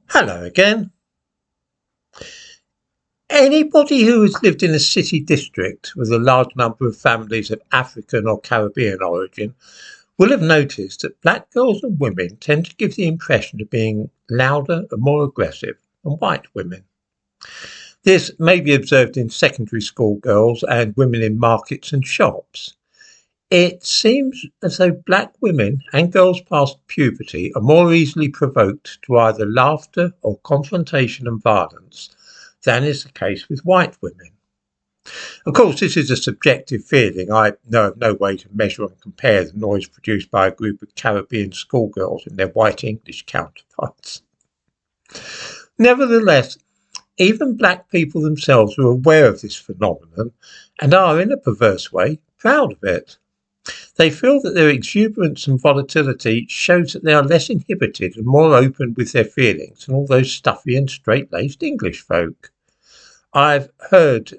Hello again. Anybody who has lived in a city district with a large number of families of African or Caribbean origin will have noticed that black girls and women tend to give the impression of being louder and more aggressive than white women. This may be observed in secondary school girls and women in markets and shops. It seems as though black women and girls past puberty are more easily provoked to either laughter or confrontation and violence than is the case with white women. Of course, this is a subjective feeling. I know of no way to measure and compare the noise produced by a group of Caribbean schoolgirls and their white English counterparts. Nevertheless, even black people themselves are aware of this phenomenon and are, in a perverse way, proud of it. They feel that their exuberance and volatility shows that they are less inhibited and more open with their feelings than all those stuffy and straight-laced English folk. I've heard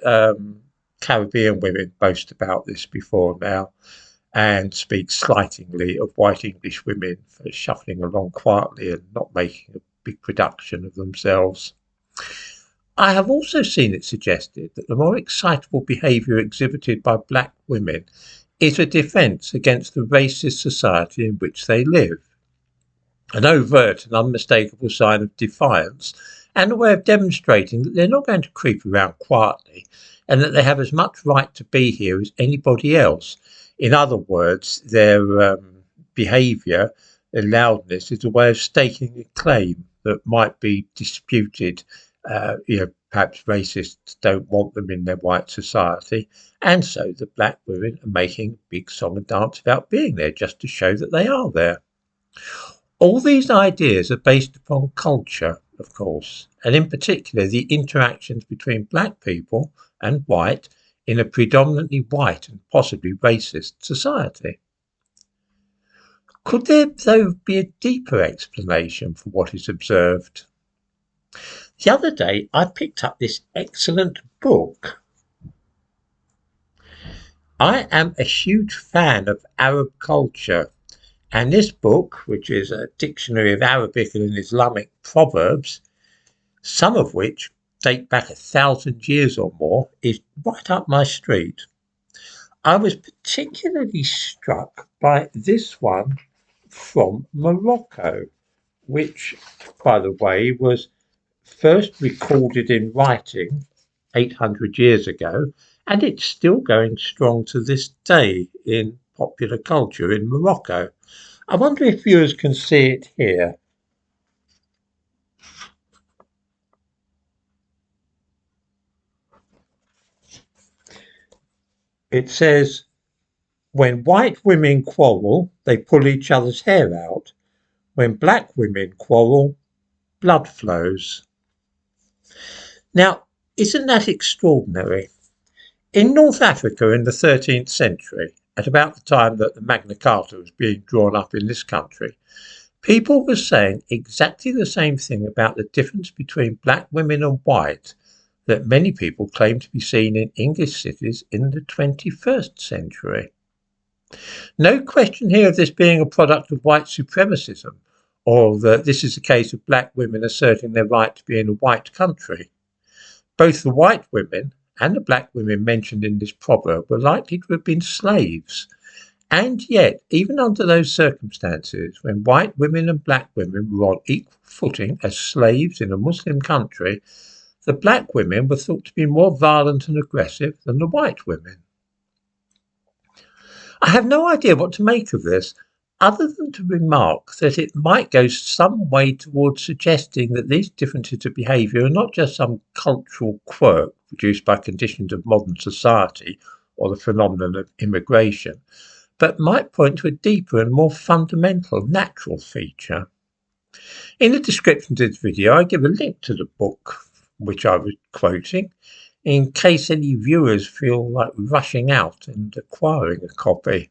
Caribbean women boast about this before now and speak slightingly of white English women for shuffling along quietly and not making a big production of themselves. I have also seen it suggested that the more excitable behaviour exhibited by black women is a defence against the racist society in which they live, an overt and unmistakable sign of defiance and a way of demonstrating that they're not going to creep around quietly and that they have as much right to be here as anybody else. In other words, their behaviour, their loudness is a way of staking a claim that might be disputed. Perhaps racists don't want them in their white society, and so the black women are making a big song and dance about being there just to show that they are there. All these ideas are based upon culture, of course, and in particular the interactions between black people and white in a predominantly white and possibly racist society. Could there, though, be a deeper explanation for what is observed? The other day I picked up this excellent book. I am a huge fan of Arab culture, and this book, which is a dictionary of Arabic and Islamic proverbs, some of which date back 1,000 years or more, is right up my street. I was particularly struck by this one from Morocco, which, by the way, was first recorded in writing 800 years ago, and it's still going strong to this day in popular culture in Morocco. I wonder if viewers can see it here. It says, when white women quarrel, they pull each other's hair out. When black women quarrel, blood flows. Now, isn't that extraordinary? In North Africa in the 13th century, at about the time that the Magna Carta was being drawn up in this country, people were saying exactly the same thing about the difference between black women and white that many people claim to be seen in English cities in the 21st century. No question here of this being a product of white supremacism, or that this is a case of black women asserting their right to be in a white country. Both the white women and the black women mentioned in this proverb were likely to have been slaves. And yet, even under those circumstances, when white women and black women were on equal footing as slaves in a Muslim country, the black women were thought to be more violent and aggressive than the white women. I have no idea what to make of this, other than to remark that it might go some way towards suggesting that these differences of behaviour are not just some cultural quirk produced by conditions of modern society or the phenomenon of immigration, but might point to a deeper and more fundamental natural feature. In the description to this video, I give a link to the book which I was quoting, in case any viewers feel like rushing out and acquiring a copy.